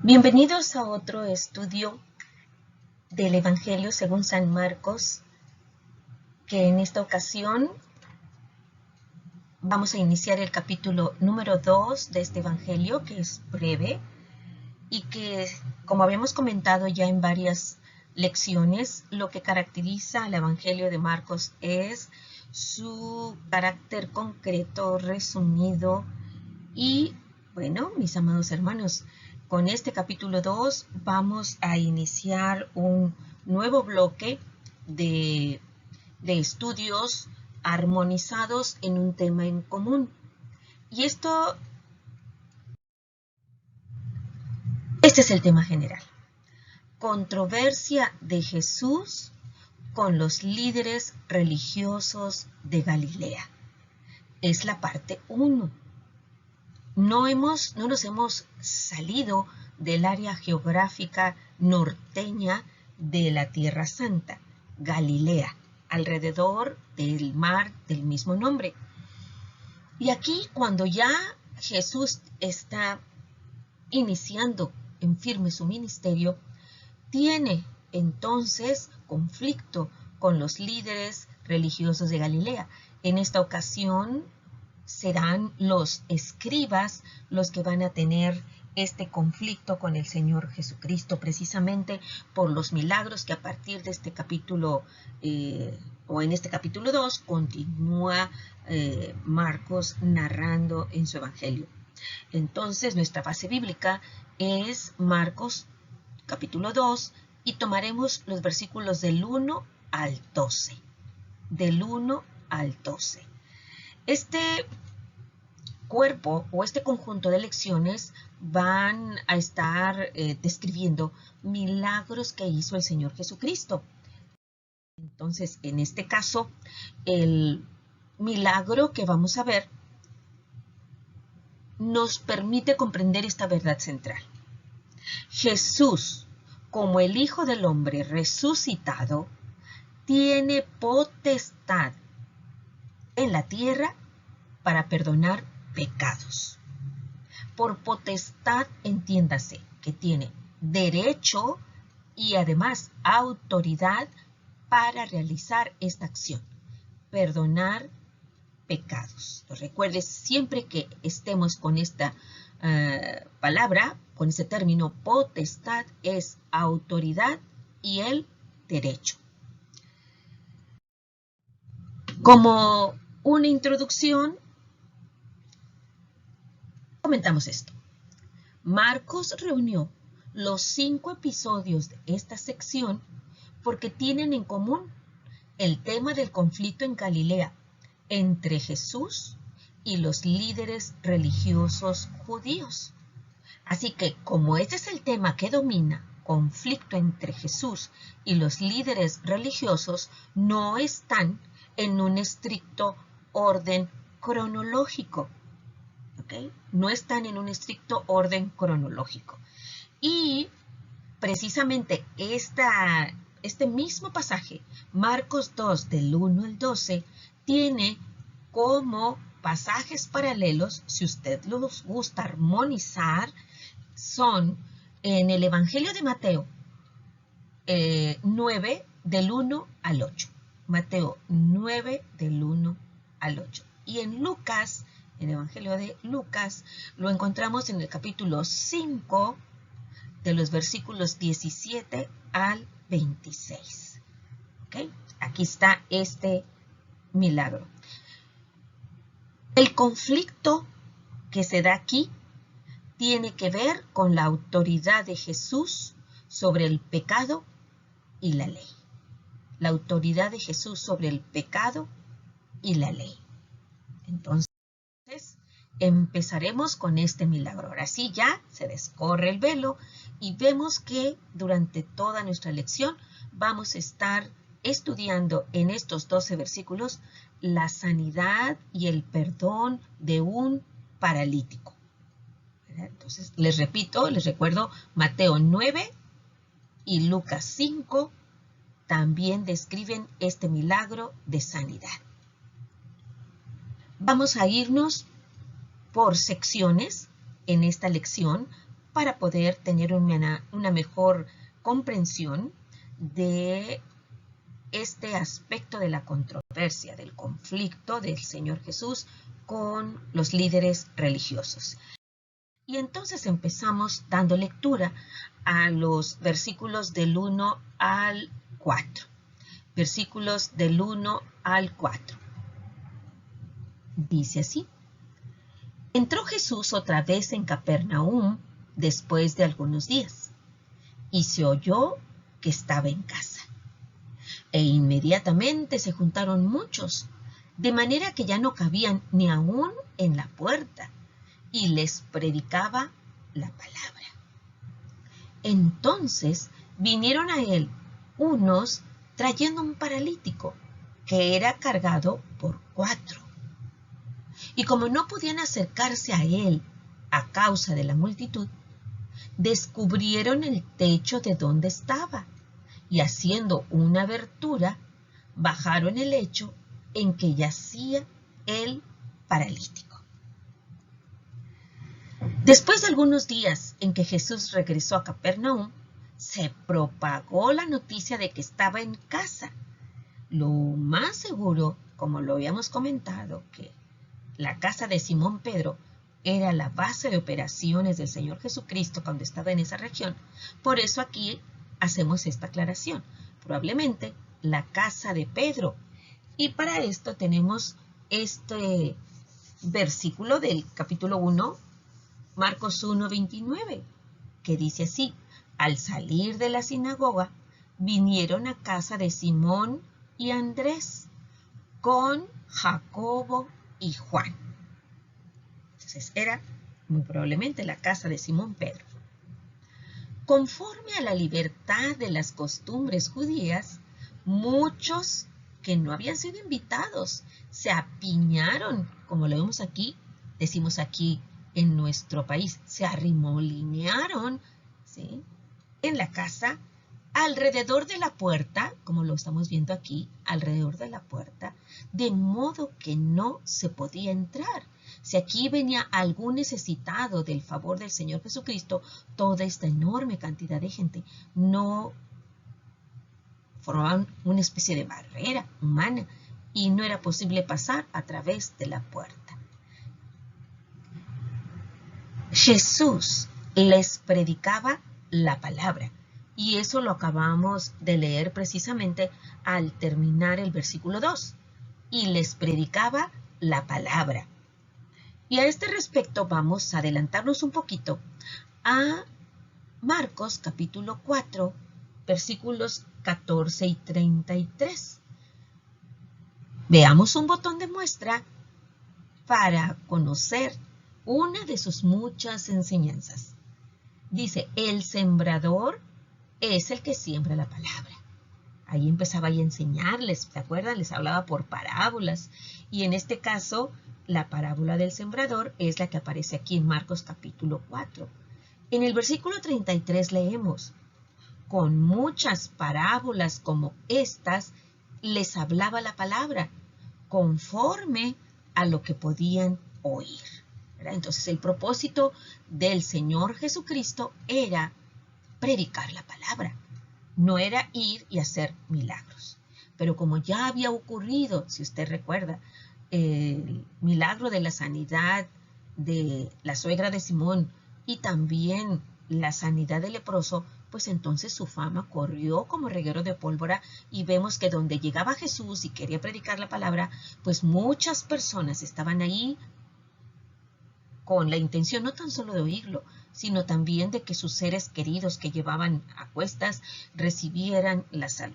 Bienvenidos a otro estudio del Evangelio según San Marcos, que en esta ocasión vamos a iniciar el capítulo número 2 de este Evangelio, que es breve y que, como habíamos comentado ya en varias lecciones, lo que caracteriza al Evangelio de Marcos es su carácter concreto, resumido y, bueno, mis amados hermanos, con este capítulo 2 vamos a iniciar un nuevo bloque de estudios armonizados en un tema en común. Y este es el tema general. Controversia de Jesús con los líderes religiosos de Galilea. Es la parte 1. No nos hemos salido del área geográfica norteña de la Tierra Santa, Galilea, alrededor del mar del mismo nombre. Y aquí, cuando ya Jesús está iniciando en firme su ministerio, tiene entonces conflicto con los líderes religiosos de Galilea. En esta ocasión serán los escribas los que van a tener este conflicto con el Señor Jesucristo, precisamente por los milagros que a partir de este capítulo, o en este capítulo 2, continúa Marcos narrando en su Evangelio. Entonces, nuestra base bíblica es Marcos capítulo 2 y tomaremos los versículos del 1 al 12. Del 1 al 12. Este cuerpo o este conjunto de lecciones van a estar describiendo milagros que hizo el Señor Jesucristo. Entonces, en este caso, el milagro que vamos a ver nos permite comprender esta verdad central. Jesús, como el Hijo del Hombre resucitado, tiene potestad en la tierra para perdonar pecados. Por potestad entiéndase que tiene derecho y además autoridad para realizar esta acción, perdonar pecados. Recuerde siempre que estemos con esta palabra, con este término potestad, es autoridad y el derecho. Como una introducción, comentamos esto. Marcos reunió los 5 episodios de esta sección porque tienen en común el tema del conflicto en Galilea entre Jesús y los líderes religiosos judíos. Así que, como este es el tema que domina, conflicto entre Jesús y los líderes religiosos, no están en un estricto orden cronológico. ¿Okay? No están en un estricto orden cronológico. Y precisamente este mismo pasaje, Marcos 2, del 1 al 12, tiene como pasajes paralelos, si usted los gusta armonizar, son en el Evangelio de Mateo 9, del 1 al 8. Mateo 9, del 1 al 8. Y en Lucas, en el Evangelio de Lucas, lo encontramos en el capítulo 5, de los versículos 17 al 26. ¿Okay? Aquí está este milagro. El conflicto que se da aquí tiene que ver con la autoridad de Jesús sobre el pecado y la ley. La autoridad de Jesús sobre el pecado y la ley. Entonces, empezaremos con este milagro. Ahora sí, ya se descorre el velo y vemos que durante toda nuestra lección vamos a estar estudiando en estos 12 versículos la sanidad y el perdón de un paralítico. Entonces, les recuerdo, Mateo 9 y Lucas 5 también describen este milagro de sanidad. Vamos a irnos por secciones en esta lección para poder tener una mejor comprensión de este aspecto de la controversia, del conflicto del Señor Jesús con los líderes religiosos. Y entonces empezamos dando lectura a los versículos del 1 al 4. Versículos del 1 al 4. Dice así: Entró Jesús otra vez en Capernaum después de algunos días, y se oyó que estaba en casa. E inmediatamente se juntaron muchos, de manera que ya no cabían ni aún en la puerta, y les predicaba la palabra. Entonces vinieron a él unos trayendo un paralítico que era cargado por 4. Y como no podían acercarse a él a causa de la multitud, descubrieron el techo de donde estaba, y haciendo una abertura, bajaron el lecho en que yacía el paralítico. Después de algunos días en que Jesús regresó a Capernaum, se propagó la noticia de que estaba en casa. Lo más seguro, como lo habíamos comentado, que la casa de Simón Pedro era la base de operaciones del Señor Jesucristo cuando estaba en esa región. Por eso aquí hacemos esta aclaración. Probablemente la casa de Pedro. Y para esto tenemos este versículo del capítulo 1, Marcos 1:29, que dice así: Al salir de la sinagoga, vinieron a casa de Simón y Andrés, con Jacobo y Juan. Entonces era muy probablemente la casa de Simón Pedro. Conforme a la libertad de las costumbres judías, muchos que no habían sido invitados se apiñaron, como lo vemos aquí, decimos aquí en nuestro país, se arrimolinearon, ¿sí?, en la casa, alrededor de la puerta, como lo estamos viendo aquí, alrededor de la puerta, de modo que no se podía entrar. Si aquí venía algún necesitado del favor del Señor Jesucristo, toda esta enorme cantidad de gente no formaban una especie de barrera humana y no era posible pasar a través de la puerta. Jesús les predicaba la palabra, y eso lo acabamos de leer precisamente al terminar el versículo 2. Y les predicaba la palabra. Y a este respecto vamos a adelantarnos un poquito a Marcos capítulo 4, versículos 14 y 33. Veamos un botón de muestra para conocer una de sus muchas enseñanzas. Dice: el sembrador es el que siembra la palabra. Ahí empezaba a enseñarles, ¿se acuerdan? Les hablaba por parábolas. Y en este caso, la parábola del sembrador es la que aparece aquí en Marcos capítulo 4. En el versículo 33 leemos: con muchas parábolas como estas, les hablaba la palabra, conforme a lo que podían oír. ¿Verdad? Entonces, el propósito del Señor Jesucristo era predicar la palabra. No era ir y hacer milagros. Pero como ya había ocurrido, si usted recuerda, el milagro de la sanidad de la suegra de Simón y también la sanidad del leproso, pues entonces su fama corrió como reguero de pólvora, y vemos que donde llegaba Jesús y quería predicar la palabra, pues muchas personas estaban ahí con la intención no tan solo de oírlo, sino también de que sus seres queridos que llevaban a cuestas recibieran la salud.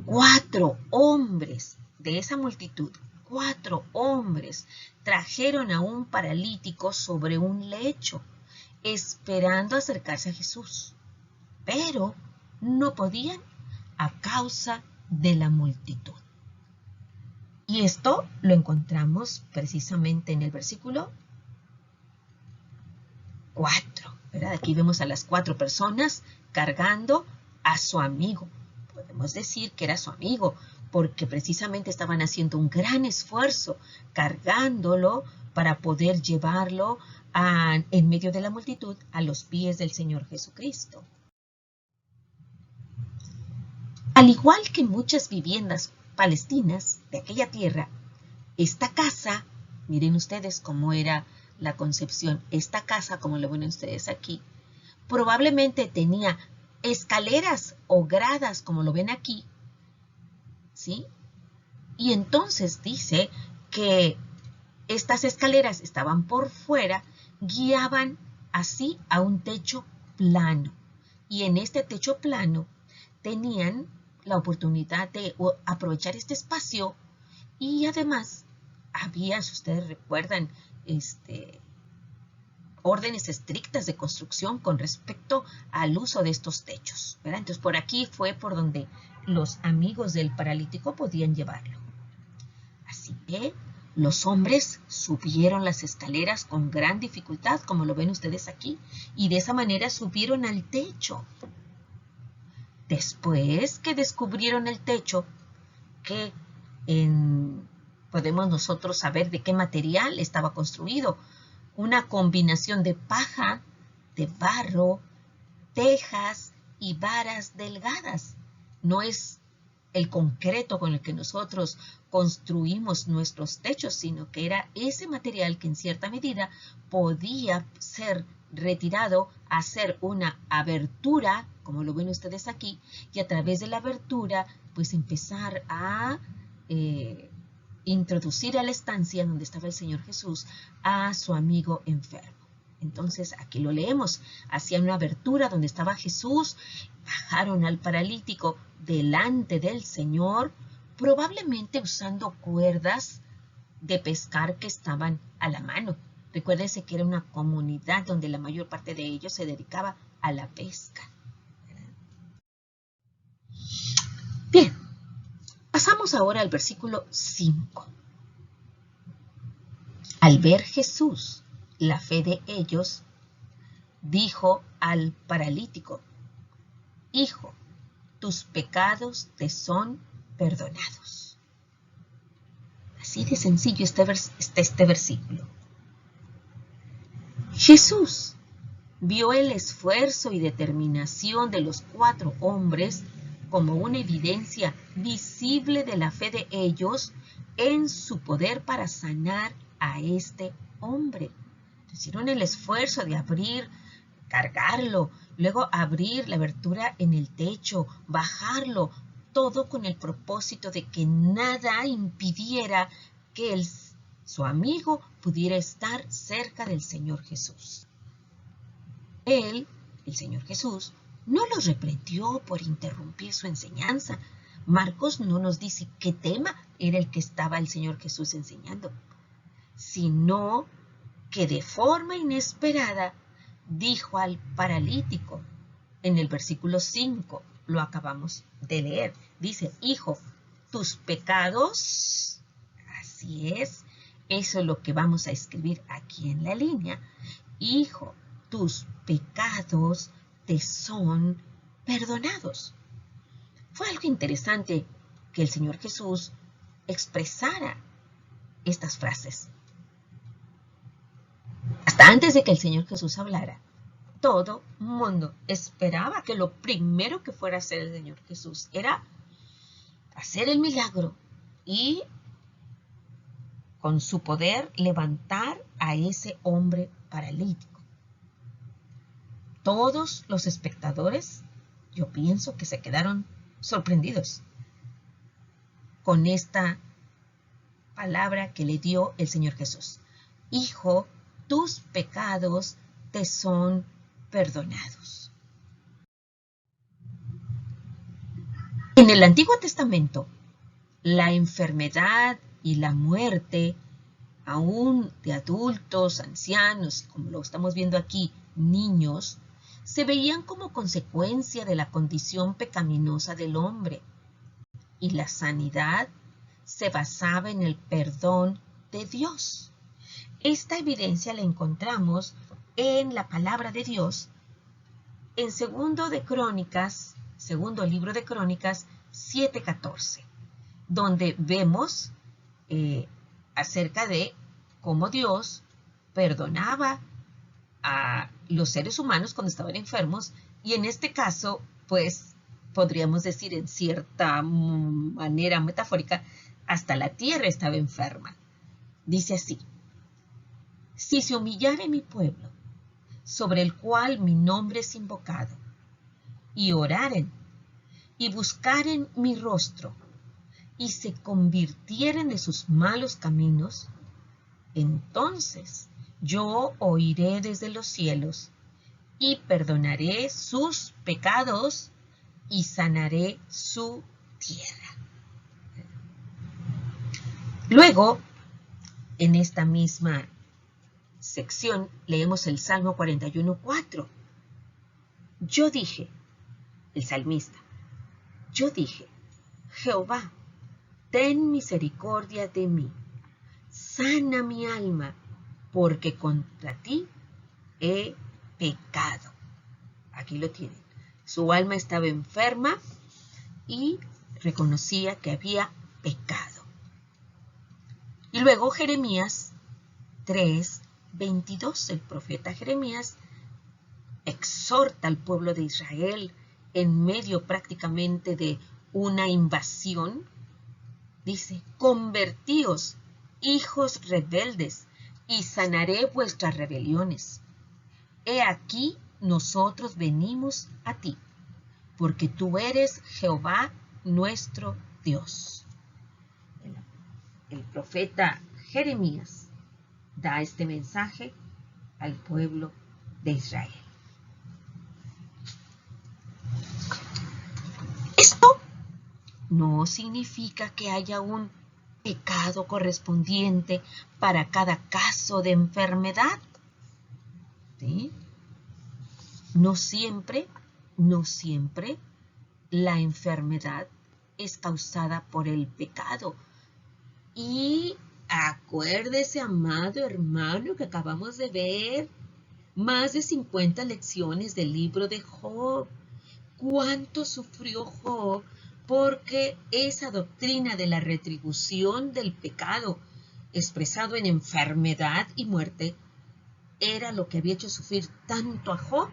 4 hombres de esa multitud, 4 hombres trajeron a un paralítico sobre un lecho, esperando acercarse a Jesús, pero no podían a causa de la multitud. Y esto lo encontramos precisamente en el versículo 4, ¿verdad? Aquí vemos a las 4 personas cargando a su amigo. Podemos decir que era su amigo, porque precisamente estaban haciendo un gran esfuerzo cargándolo para poder llevarlo en medio de la multitud a los pies del Señor Jesucristo. Al igual que muchas viviendas palestinas de aquella tierra, esta casa, miren ustedes cómo era la concepción, esta casa, como lo ven ustedes aquí, probablemente tenía escaleras o gradas, como lo ven aquí, ¿sí? Y entonces dice que estas escaleras estaban por fuera, guiaban así a un techo plano. Y en este techo plano tenían la oportunidad de aprovechar este espacio y además había, si ustedes recuerdan, órdenes estrictas de construcción con respecto al uso de estos techos, ¿verdad? Entonces por aquí fue por donde los amigos del paralítico podían llevarlo. Así que los hombres subieron las escaleras con gran dificultad, como lo ven ustedes aquí, y de esa manera subieron al techo. Después que descubrieron el techo, que podemos nosotros saber de qué material estaba construido. Una combinación de paja, de barro, tejas y varas delgadas. No es el concreto con el que nosotros construimos nuestros techos, sino que era ese material que en cierta medida podía ser retirado, hacer una abertura, como lo ven ustedes aquí, y a través de la abertura, pues empezar a introducir a la estancia donde estaba el Señor Jesús a su amigo enfermo. Entonces aquí lo leemos, hacían una abertura donde estaba Jesús, bajaron al paralítico delante del Señor, probablemente usando cuerdas de pescar que estaban a la mano. Recuérdense que era una comunidad donde la mayor parte de ellos se dedicaba a la pesca. Bien, pasamos ahora al versículo 5. Al ver Jesús la fe de ellos, dijo al paralítico: Hijo, tus pecados te son perdonados. Así de sencillo está este versículo. Jesús vio el esfuerzo y determinación de los 4 hombres como una evidencia visible de la fe de ellos en su poder para sanar a este hombre. Hicieron el esfuerzo de abrir, cargarlo, luego abrir la abertura en el techo, bajarlo, todo con el propósito de que nada impidiera que su amigo pudiera estar cerca del Señor Jesús. Él, el Señor Jesús, no los reprendió por interrumpir su enseñanza. Marcos no nos dice qué tema era el que estaba el Señor Jesús enseñando, sino que de forma inesperada dijo al paralítico, en el versículo 5, lo acabamos de leer, dice: Hijo, tus pecados, así es, eso es lo que vamos a escribir aquí en la línea, hijo, tus pecados te son perdonados. Fue algo interesante que el Señor Jesús expresara estas frases. Hasta antes de que el Señor Jesús hablara, todo mundo esperaba que lo primero que fuera a hacer el Señor Jesús era hacer el milagro y con su poder levantar a ese hombre paralítico. Todos los espectadores, yo pienso que se quedaron sorprendidos con esta palabra que le dio el Señor Jesús. Hijo, tus pecados te son perdonados. En el Antiguo Testamento, la enfermedad y la muerte, aún de adultos, ancianos, como lo estamos viendo aquí, niños, se veían como consecuencia de la condición pecaminosa del hombre. Y la sanidad se basaba en el perdón de Dios. Esta evidencia la encontramos en la palabra de Dios en segundo libro de Crónicas 7:14, donde vemos acerca de cómo Dios perdonaba a los seres humanos cuando estaban enfermos, y en este caso, pues, podríamos decir en cierta manera metafórica, hasta la tierra estaba enferma. Dice así: si se humillare mi pueblo, sobre el cual mi nombre es invocado, y oraren, y buscaren mi rostro, y se convirtieren de sus malos caminos, entonces yo oiré desde los cielos, y perdonaré sus pecados, y sanaré su tierra. Luego, en esta misma sección, leemos el Salmo 41:4. Yo dije, el salmista, yo dije, Jehová, ten misericordia de mí, sana mi alma, porque contra ti he pecado. Aquí lo tienen. Su alma estaba enferma y reconocía que había pecado. Y luego Jeremías 3:22, el profeta Jeremías exhorta al pueblo de Israel en medio prácticamente de una invasión. Dice, convertíos, hijos rebeldes, y sanaré vuestras rebeliones. He aquí, nosotros venimos a ti, porque tú eres Jehová nuestro Dios. El profeta Jeremías da este mensaje al pueblo de Israel. Esto no significa que haya un pecado correspondiente para cada caso de enfermedad. ¿Sí? No siempre la enfermedad es causada por el pecado. Y acuérdese, amado hermano, que acabamos de ver más de 50 lecciones del libro de Job. ¿Cuánto sufrió Job? Porque esa doctrina de la retribución del pecado, expresado en enfermedad y muerte, era lo que había hecho sufrir tanto a Job,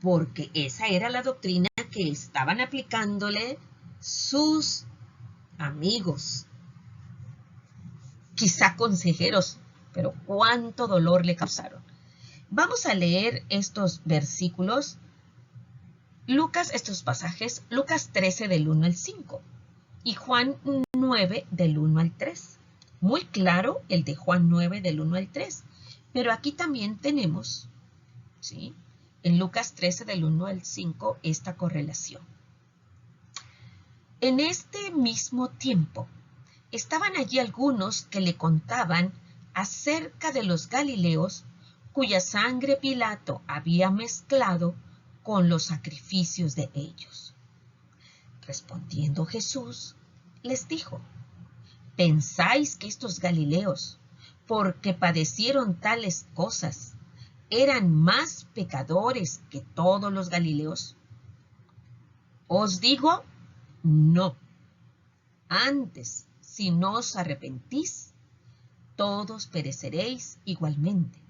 porque esa era la doctrina que estaban aplicándole sus amigos, quizá consejeros, pero cuánto dolor le causaron. Vamos a leer estos versículos, estos pasajes, Lucas 13 del 1 al 5 y Juan 9 del 1 al 3. Muy claro el de Juan 9 del 1 al 3, pero aquí también tenemos, ¿sí?, en Lucas 13 del 1 al 5 esta correlación. En este mismo tiempo, estaban allí algunos que le contaban acerca de los galileos cuya sangre Pilato había mezclado con los sacrificios de ellos. Respondiendo Jesús, les dijo, ¿pensáis que estos galileos, porque padecieron tales cosas, eran más pecadores que todos los galileos? Os digo, no. Antes, si no os arrepentís, todos pereceréis igualmente.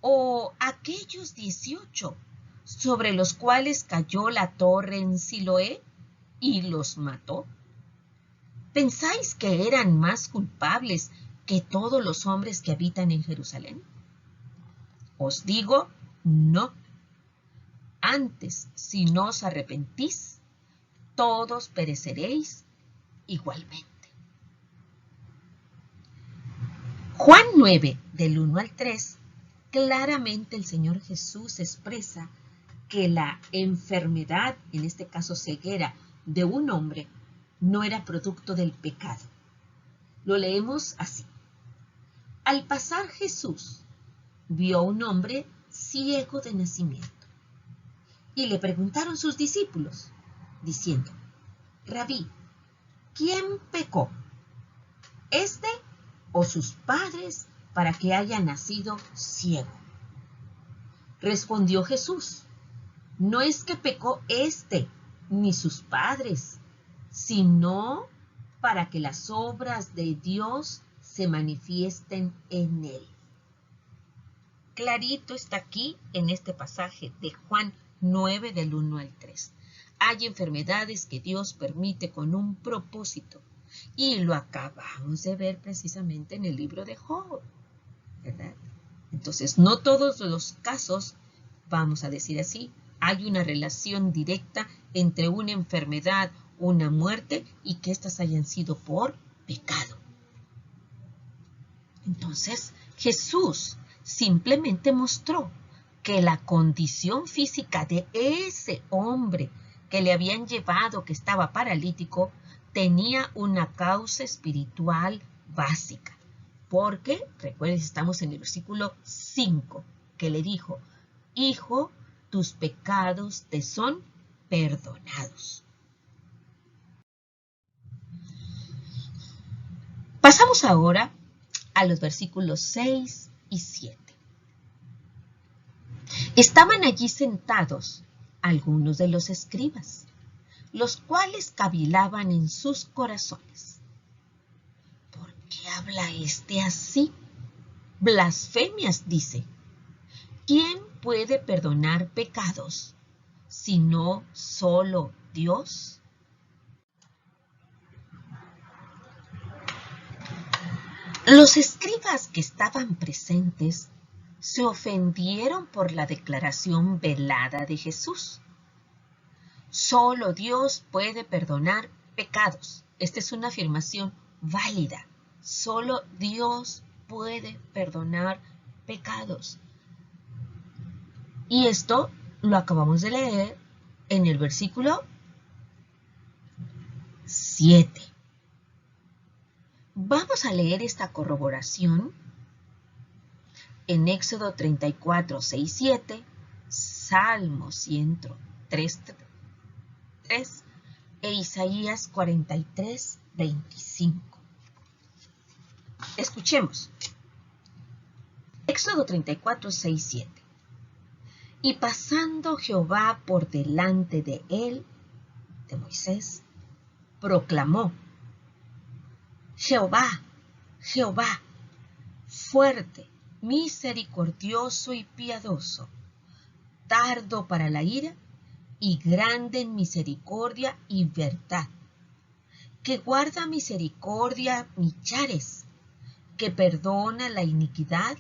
O aquellos 18 sobre los cuales cayó la torre en Siloé y los mató, ¿pensáis que eran más culpables que todos los hombres que habitan en Jerusalén? Os digo, no. Antes, si no os arrepentís, todos pereceréis igualmente. Juan 9, del 1 al 3, claramente el Señor Jesús expresa que la enfermedad, en este caso ceguera, de un hombre, no era producto del pecado. Lo leemos así. Al pasar Jesús, vio a un hombre ciego de nacimiento. Y le preguntaron sus discípulos, diciendo, Rabí, ¿quién pecó? ¿Este o sus padres para que haya nacido ciego? Respondió Jesús, no es que pecó este ni sus padres, sino para que las obras de Dios se manifiesten en él. Clarito está aquí en este pasaje de Juan 9 del 1 al 3. Hay enfermedades que Dios permite con un propósito y lo acabamos de ver precisamente en el libro de Job, ¿verdad? Entonces, no todos los casos, vamos a decir así, hay una relación directa entre una enfermedad, una muerte y que éstas hayan sido por pecado. Entonces, Jesús simplemente mostró que la condición física de ese hombre que le habían llevado, que estaba paralítico, tenía una causa espiritual básica. Porque, recuerden, estamos en el versículo 5, que le dijo, hijo, tus pecados te son perdonados. Pasamos ahora a los versículos 6 y 7. Estaban allí sentados algunos de los escribas, los cuales cavilaban en sus corazones. ¿Por qué habla este así? Blasfemias dice. ¿Quién puede perdonar pecados sino solo Dios? Los escribas que estaban presentes se ofendieron por la declaración velada de Jesús. Solo Dios puede perdonar pecados. Esta es una afirmación válida. Solo Dios puede perdonar pecados. Y esto lo acabamos de leer en el versículo 7. Vamos a leer esta corroboración en Éxodo 34, 6, 7, Salmo 103, 3 e Isaías 43, 25. Escuchemos. Éxodo 34, 6, 7. Y pasando Jehová por delante de él, de Moisés, proclamó, Jehová, Jehová, fuerte, misericordioso y piadoso, tardo para la ira y grande en misericordia y verdad, que guarda misericordia millares, que perdona la iniquidad,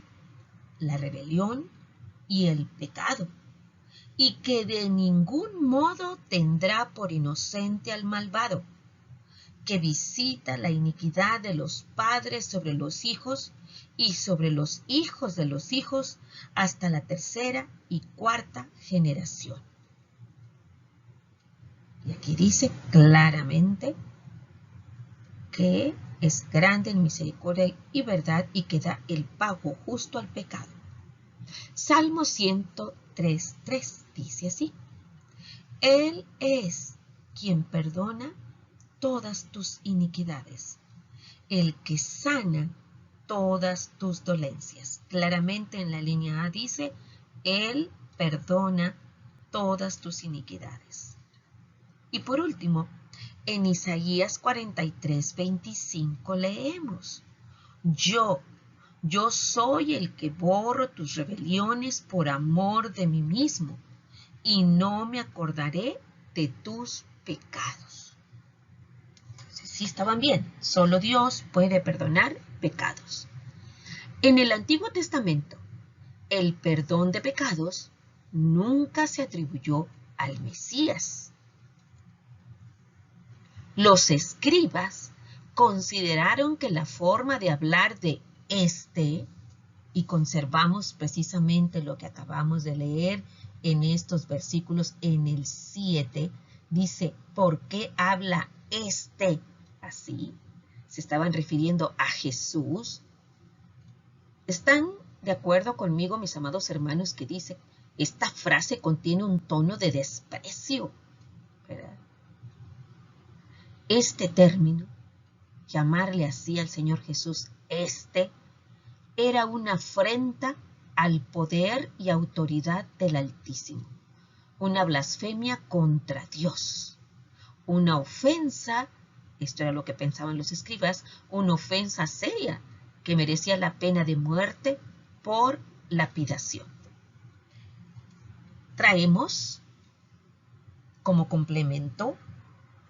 la rebelión y el pecado, y que de ningún modo tendrá por inocente al malvado, que visita la iniquidad de los padres sobre los hijos y sobre los hijos de los hijos hasta la tercera y cuarta generación. Y aquí dice claramente que es grande en misericordia y verdad y que da el pago justo al pecado. Salmo 103, 3 dice así, Él es quien perdona todas tus iniquidades, el que sana todas tus dolencias. Claramente en la línea A dice, Él perdona todas tus iniquidades. Y por último, en Isaías 43, 25 leemos, Yo soy el que borro tus rebeliones por amor de mí mismo, y no me acordaré de tus pecados. Entonces, sí estaban bien, solo Dios puede perdonar pecados. En el Antiguo Testamento, el perdón de pecados nunca se atribuyó al Mesías. Los escribas consideraron que la forma de hablar de y conservamos precisamente lo que acabamos de leer en estos versículos en el 7, dice, ¿por qué habla así? Se estaban refiriendo a Jesús. ¿Están de acuerdo conmigo, mis amados hermanos, que dice, esta frase contiene un tono de desprecio, ¿verdad? Este término, llamarle así al Señor Jesús, era una afrenta al poder y autoridad del Altísimo, una blasfemia contra Dios, una ofensa, esto era lo que pensaban los escribas, una ofensa seria que merecía la pena de muerte por lapidación. Traemos como complemento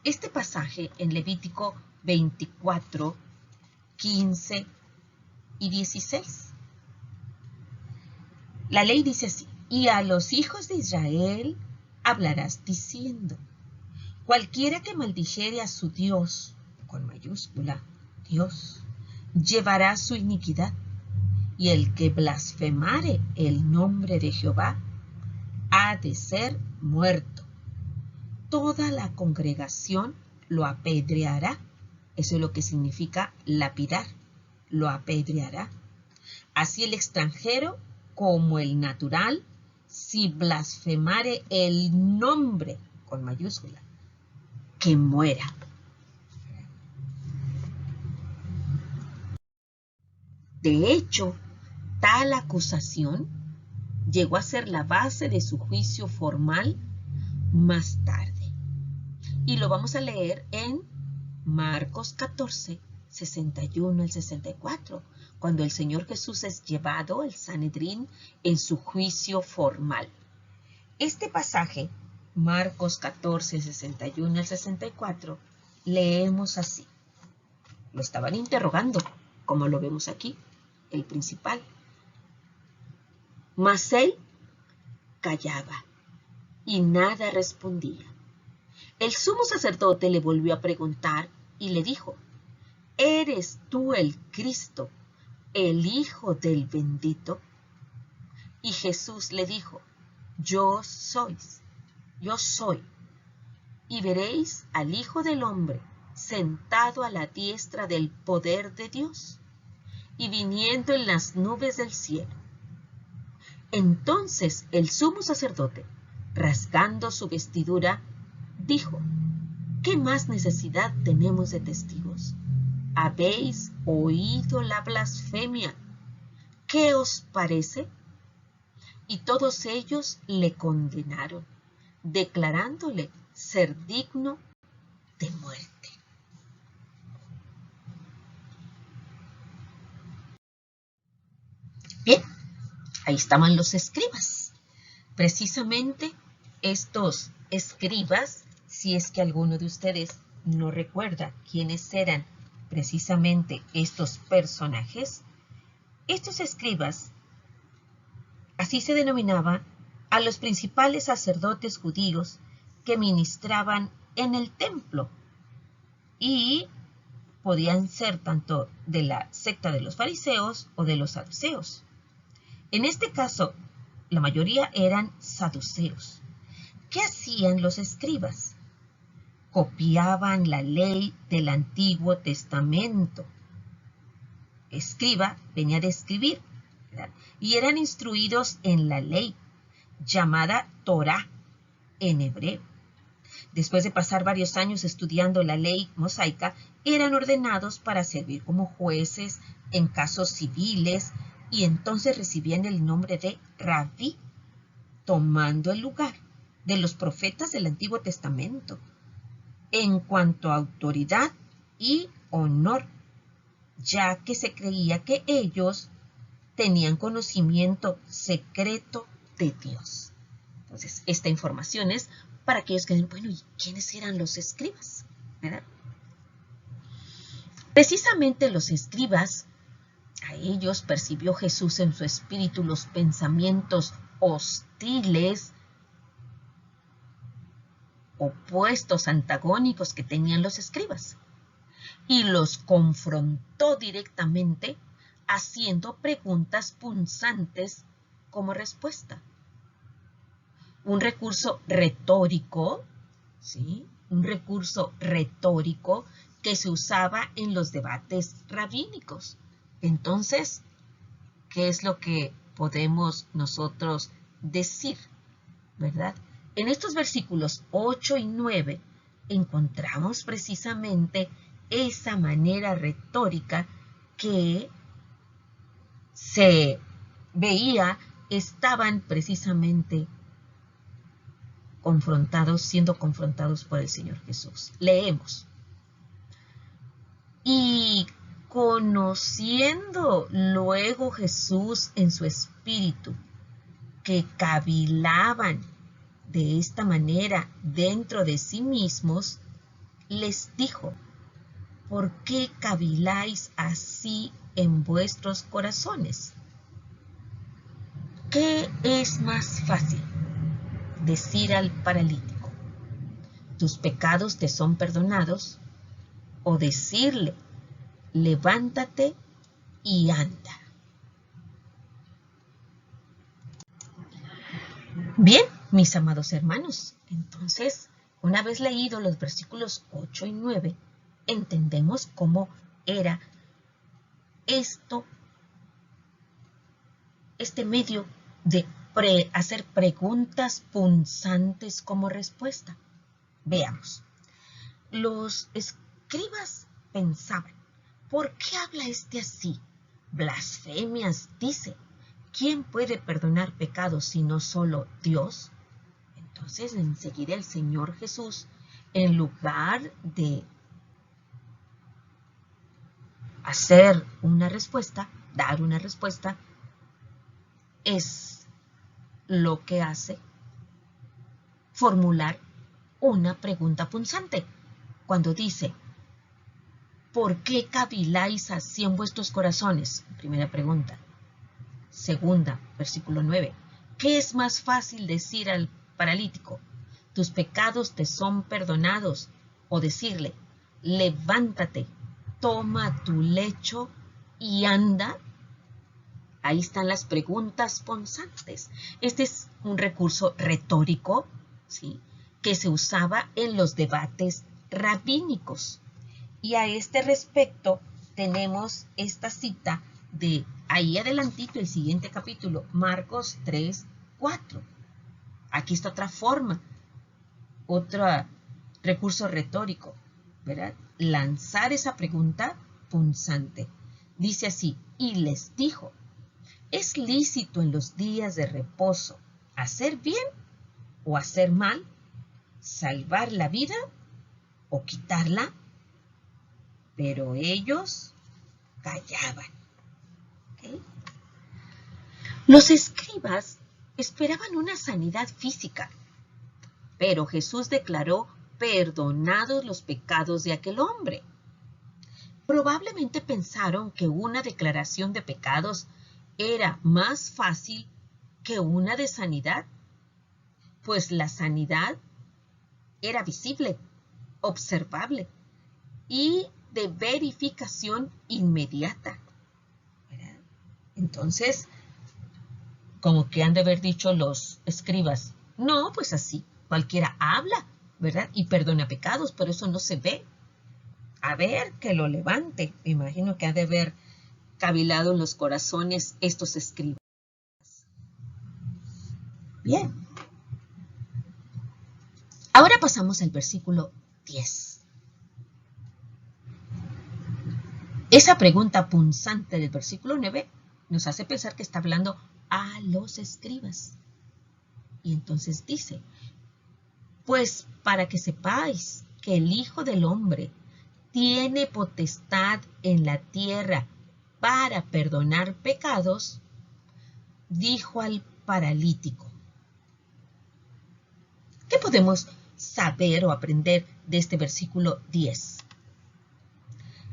este pasaje en Levítico 24, 15 y 16. La ley dice así: y a los hijos de Israel hablarás diciendo: cualquiera que maldijere a su Dios, con mayúscula, Dios, llevará su iniquidad, y el que blasfemare el nombre de Jehová ha de ser muerto. Toda la congregación lo apedreará. Eso es lo que significa lapidar, lo apedreará. Así el extranjero como el natural, si blasfemare el nombre, con mayúscula, que muera. De hecho, tal acusación llegó a ser la base de su juicio formal más tarde. Y lo vamos a leer en Marcos 14, 61 al 64, cuando el Señor Jesús es llevado al Sanedrín en su juicio formal. Este pasaje, Marcos 14, 61 al 64, leemos así. Lo estaban interrogando, como lo vemos aquí, el principal. Mas él callaba y nada respondía. El sumo sacerdote le volvió a preguntar y le dijo: ¿eres tú el Cristo, el Hijo del Bendito? Y Jesús le dijo: yo soy. Y veréis al Hijo del Hombre sentado a la diestra del poder de Dios y viniendo en las nubes del cielo. Entonces el sumo sacerdote, rasgando su vestidura, dijo: ¿qué más necesidad tenemos de testigos? ¿Habéis oído la blasfemia? ¿Qué os parece? Y todos ellos le condenaron, declarándole ser digno de muerte. Bien, ahí estaban los escribas. Precisamente estos escribas, si es que alguno de ustedes no recuerda quiénes eran precisamente estos personajes, estos escribas, así se denominaba a los principales sacerdotes judíos que ministraban en el templo y podían ser tanto de la secta de los fariseos o de los saduceos. En este caso, la mayoría eran saduceos. ¿Qué hacían los escribas? Copiaban la ley del Antiguo Testamento. Escriba venía de escribir, ¿verdad? Y eran instruidos en la ley llamada Torá en hebreo. Después de pasar varios años estudiando la ley mosaica, eran ordenados para servir como jueces en casos civiles y entonces recibían el nombre de rabí, tomando el lugar de los profetas del Antiguo Testamento en cuanto a autoridad y honor, ya que se creía que ellos tenían conocimiento secreto de Dios. Entonces, esta información es para aquellos que dicen: bueno, ¿y quiénes eran los escribas? ¿Verdad? Precisamente los escribas, a ellos percibió Jesús en su espíritu los pensamientos hostiles, opuestos, antagónicos que tenían los escribas, y los confrontó directamente haciendo preguntas punzantes como respuesta. Un recurso retórico, ¿sí? Un recurso retórico que se usaba en los debates rabínicos. Entonces, ¿qué es lo que podemos nosotros decir? ¿Verdad? En estos versículos 8 y 9 encontramos precisamente esa manera retórica que se veía, estaban precisamente siendo confrontados por el Señor Jesús. Leemos. Y Conociendo luego Jesús en su espíritu que cavilaban de esta manera dentro de sí mismos, les dijo: ¿por qué caviláis así en vuestros corazones? ¿Qué es más fácil? Decir al paralítico: tus pecados te son perdonados, o decirle: levántate y anda. Bien, mis amados hermanos, entonces, una vez leído los versículos 8 y 9, entendemos cómo era este medio de hacer preguntas punzantes como respuesta. Veamos. Los escribas pensaban: ¿por qué habla este así? Blasfemias dice. ¿Quién puede perdonar pecados sino solo Dios? Entonces, enseguida el Señor Jesús, en lugar de hacer una respuesta, dar una respuesta, es lo que hace formular una pregunta punzante. Cuando dice: ¿por qué caviláis así en vuestros corazones? Primera pregunta. Segunda, versículo 9. ¿Qué es más fácil decir al paralítico: tus pecados te son perdonados? O decirle: levántate, toma tu lecho y anda. Ahí están las preguntas punzantes. Este es un recurso retórico, ¿sí?, que se usaba en los debates rabínicos. Y a este respecto tenemos esta cita de ahí adelantito, el siguiente capítulo, Marcos 3:4. Aquí está otra forma, otro recurso retórico, ¿verdad? Lanzar esa pregunta punzante. Dice así: y les dijo: ¿es lícito en los días de reposo hacer bien o hacer mal, salvar la vida o quitarla? Pero ellos callaban. ¿Okay? Los escribas esperaban una sanidad física, pero Jesús declaró perdonados los pecados de aquel hombre. Probablemente pensaron que una declaración de pecados era más fácil que una de sanidad, pues la sanidad era visible, observable y de verificación inmediata. ¿Verdad? Entonces, como que han de haber dicho los escribas: no, pues así, cualquiera habla, ¿verdad? Y perdona pecados, pero eso no se ve. A ver, que lo levante. Me imagino que ha de haber cavilado en los corazones estos escribas. Bien. Ahora pasamos al versículo 10. Esa pregunta punzante del versículo 9 nos hace pensar que está hablando a los escribas. Y entonces dice: pues para que sepáis que el Hijo del Hombre tiene potestad en la tierra para perdonar pecados, dijo al paralítico. ¿Qué podemos saber o aprender de este versículo 10?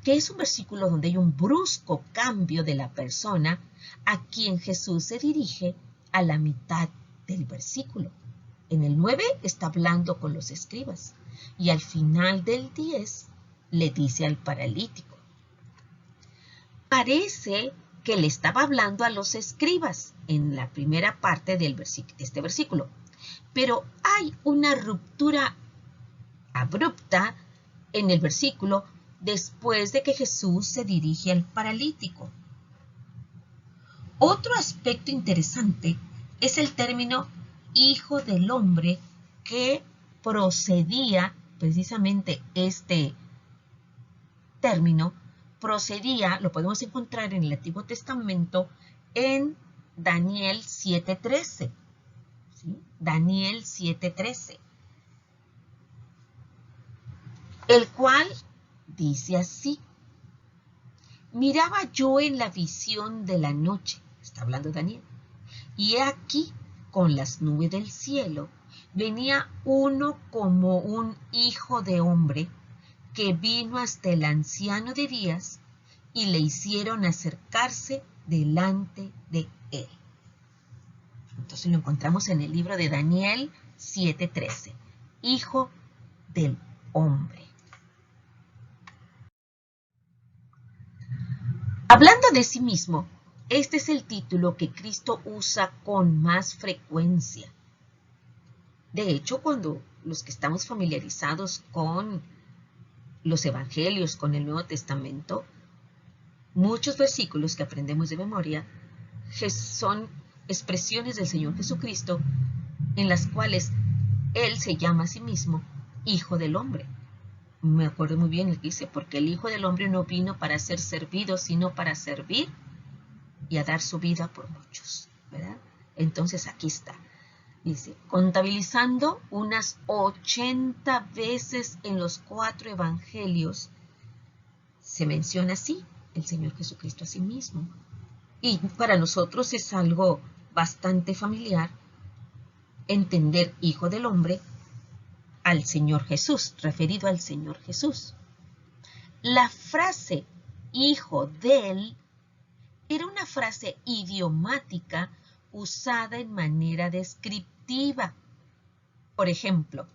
Que es un versículo donde hay un brusco cambio de la persona a quien Jesús se dirige a la mitad del versículo. En el 9 está hablando con los escribas y al final del 10 le dice al paralítico. Parece que le estaba hablando a los escribas en la primera parte de este versículo, pero hay una ruptura abrupta en el versículo después de que Jesús se dirige al paralítico. Otro aspecto interesante es el término Hijo del Hombre, que procedía, precisamente este término, lo podemos encontrar en el Antiguo Testamento en Daniel 7:13. ¿Sí? Daniel 7:13. El cual dice así: miraba yo en la visión de la noche, está hablando Daniel, y he aquí, con las nubes del cielo, venía uno como un hijo de hombre, que vino hasta el anciano de días, y le hicieron acercarse delante de él. Entonces lo encontramos en el libro de Daniel 7:13. Hijo del hombre. Hablando de sí mismo, este es el título que Cristo usa con más frecuencia. De hecho, cuando los que estamos familiarizados con los evangelios, con el Nuevo Testamento, muchos versículos que aprendemos de memoria son expresiones del Señor Jesucristo en las cuales Él se llama a sí mismo Hijo del Hombre. Me acuerdo muy bien, él dice, porque el Hijo del Hombre no vino para ser servido, sino para servir y a dar su vida por muchos, ¿verdad? Entonces aquí está. Dice, contabilizando unas 80 veces en los 4 evangelios, se menciona así el Señor Jesucristo a sí mismo. Y para nosotros es algo bastante familiar entender Hijo del Hombre al Señor Jesús, referido al Señor Jesús. La frase Hijo del era una frase idiomática usada en manera descriptiva. Por ejemplo,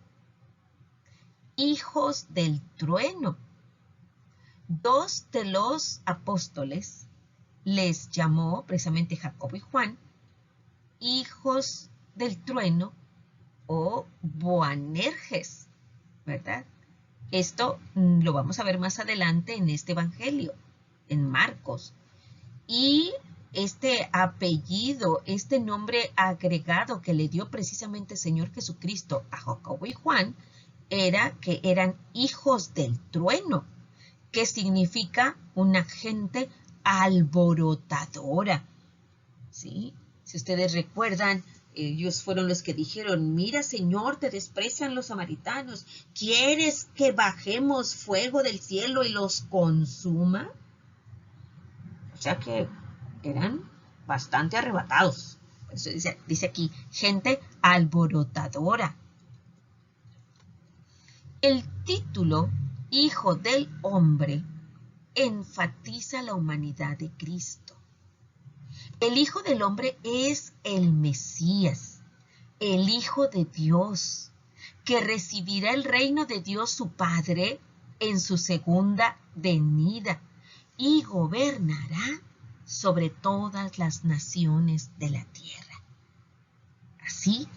hijos del trueno. 2 de los apóstoles les llamó, precisamente Jacobo y Juan, hijos del trueno o Boanerges, ¿verdad? Esto lo vamos a ver más adelante en este evangelio, en Marcos. Y este apellido, este nombre agregado que le dio precisamente el Señor Jesucristo a Jacobo y Juan, era que eran hijos del trueno, que significa una gente alborotadora, ¿sí? Si ustedes recuerdan, ellos fueron los que dijeron, mira Señor, te desprecian los samaritanos, ¿quieres que bajemos fuego del cielo y los consuma? O sea que eran bastante arrebatados. Por eso dice aquí, gente alborotadora. El título, Hijo del Hombre, enfatiza la humanidad de Cristo. El Hijo del Hombre es el Mesías, el Hijo de Dios, que recibirá el reino de Dios su Padre en su segunda venida y gobernará sobre todas las naciones de la tierra. Así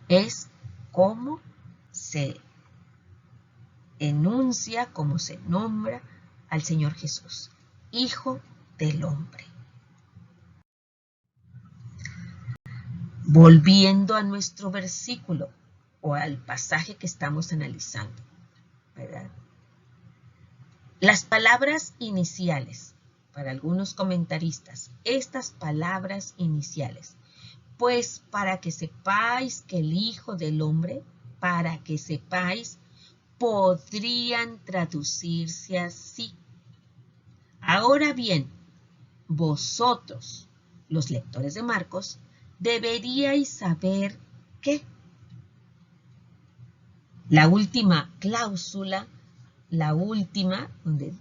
es como se enuncia, como se nombra al Señor Jesús, Hijo del Hombre. Volviendo a nuestro versículo o al pasaje que estamos analizando, ¿verdad? Las palabras iniciales, para algunos comentaristas, estas palabras iniciales, pues para que sepáis que el Hijo del Hombre, para que sepáis, podrían traducirse así. Ahora bien, vosotros, los lectores de Marcos, deberíais saber que la última cláusula, la última, donde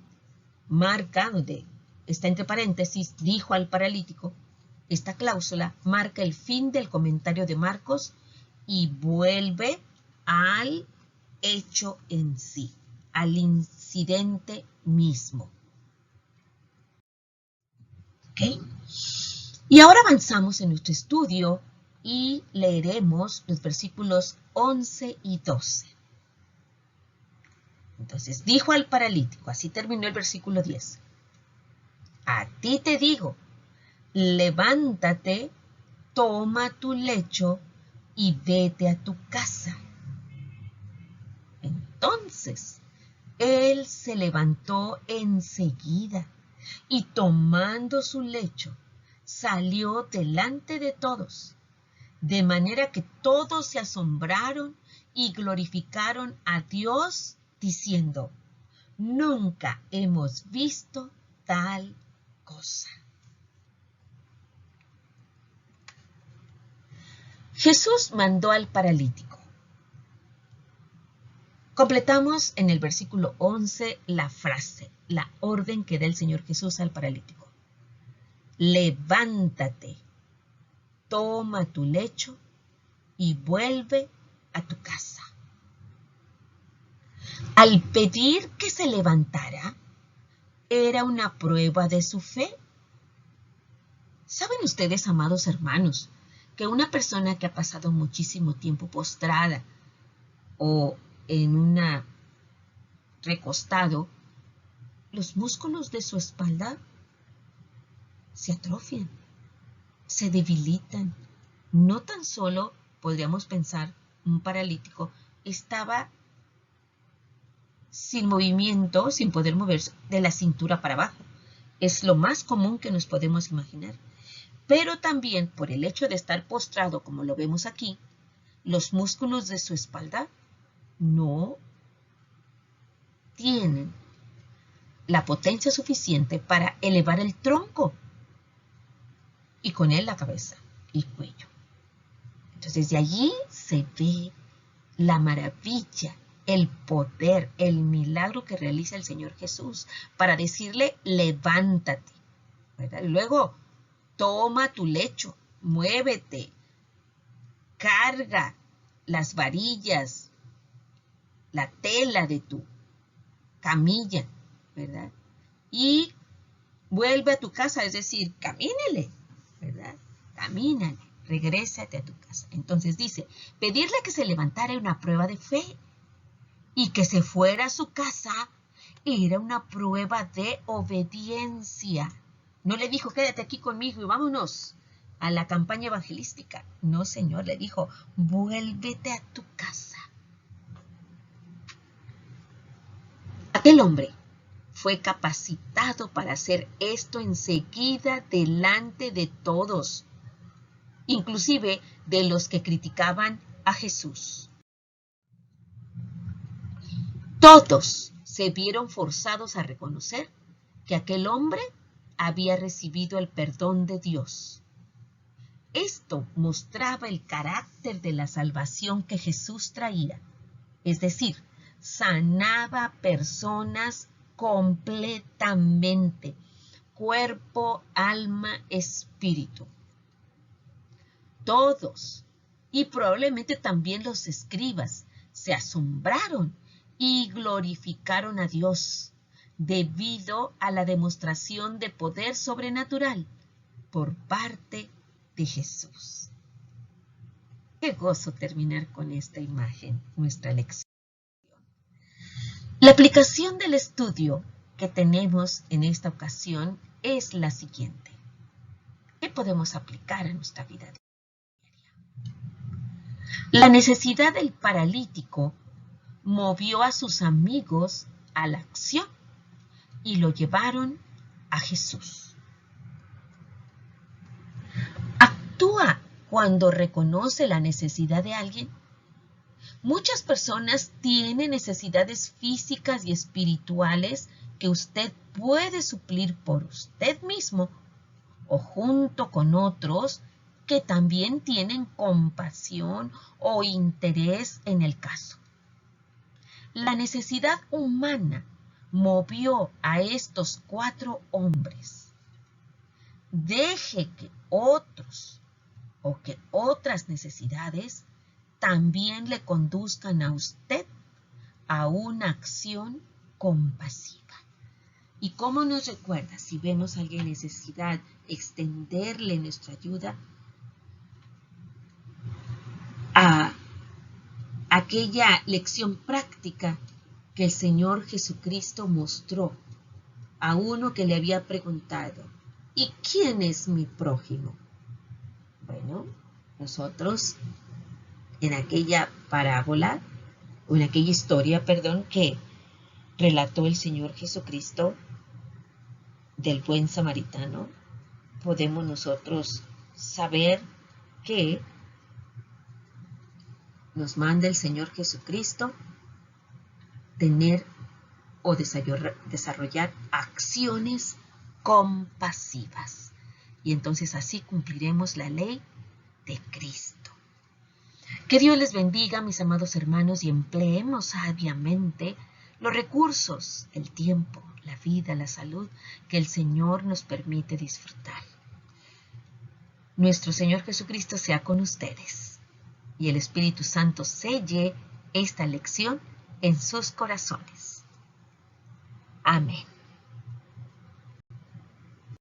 marca, donde está entre paréntesis, dijo al paralítico, esta cláusula marca el fin del comentario de Marcos y vuelve al hecho en sí, al incidente mismo. ¿Ok? Y ahora avanzamos en nuestro estudio y leeremos los versículos 11 y 12. Entonces, dijo al paralítico, así terminó el versículo 10. A ti te digo, levántate, toma tu lecho y vete a tu casa. Entonces, él se levantó enseguida y tomando su lecho, salió delante de todos, de manera que todos se asombraron y glorificaron a Dios, diciendo, nunca hemos visto tal cosa. Jesús mandó al paralítico. Completamos en el versículo 11 la frase, la orden que da el Señor Jesús al paralítico. Levántate, toma tu lecho y vuelve a tu casa. Al pedir que se levantara, era una prueba de su fe. ¿Saben ustedes, amados hermanos, que una persona que ha pasado muchísimo tiempo postrada o en una recostado, los músculos de su espalda se atrofian, se debilitan? No tan solo podríamos pensar un paralítico estaba sin movimiento, sin poder moverse de la cintura para abajo. Es lo más común que nos podemos imaginar. Pero también por el hecho de estar postrado, como lo vemos aquí, los músculos de su espalda no tienen la potencia suficiente para elevar el tronco y con él la cabeza y cuello. Entonces de allí se ve la maravilla, el poder, el milagro que realiza el Señor Jesús para decirle, levántate, ¿verdad? Y luego, toma tu lecho, muévete, carga las varillas, la tela de tu camilla, ¿verdad? Y vuelve a tu casa, es decir, camínale, ¿verdad? Camínale, regrésate a tu casa. Entonces dice, pedirle que se levantara era una prueba de fe y que se fuera a su casa era una prueba de obediencia. No le dijo, quédate aquí conmigo y vámonos a la campaña evangelística. No, Señor, le dijo, vuélvete a tu casa. Aquel hombre fue capacitado para hacer esto enseguida delante de todos, inclusive de los que criticaban a Jesús. Todos se vieron forzados a reconocer que aquel hombre había recibido el perdón de Dios. Esto mostraba el carácter de la salvación que Jesús traía, es decir, sanaba personas completamente, cuerpo, alma, espíritu. Todos, y probablemente también los escribas, se asombraron y glorificaron a Dios debido a la demostración de poder sobrenatural por parte de Jesús. Qué gozo terminar con esta imagen, nuestra lección. La aplicación del estudio que tenemos en esta ocasión es la siguiente. ¿Qué podemos aplicar a nuestra vida diaria? La necesidad del paralítico movió a sus amigos a la acción y lo llevaron a Jesús. Actúa cuando reconoce la necesidad de alguien. Muchas personas tienen necesidades físicas y espirituales que usted puede suplir por usted mismo o junto con otros que también tienen compasión o interés en el caso. La necesidad humana movió a estos 4 hombres. Deje que otros o que otras necesidades también le conduzcan a usted a una acción compasiva. ¿Y cómo nos recuerda si vemos a alguien en necesidad, extenderle nuestra ayuda a aquella lección práctica que el Señor Jesucristo mostró a uno que le había preguntado, ¿y quién es mi prójimo? Bueno, nosotros en aquella parábola, o en aquella historia, que relató el Señor Jesucristo del buen samaritano, podemos nosotros saber que nos manda el Señor Jesucristo tener o desarrollar acciones compasivas. Y entonces así cumpliremos la ley de Cristo. Que Dios les bendiga, mis amados hermanos, y empleemos sabiamente los recursos, el tiempo, la vida, la salud que el Señor nos permite disfrutar. Nuestro Señor Jesucristo sea con ustedes y el Espíritu Santo selle esta lección en sus corazones. Amén.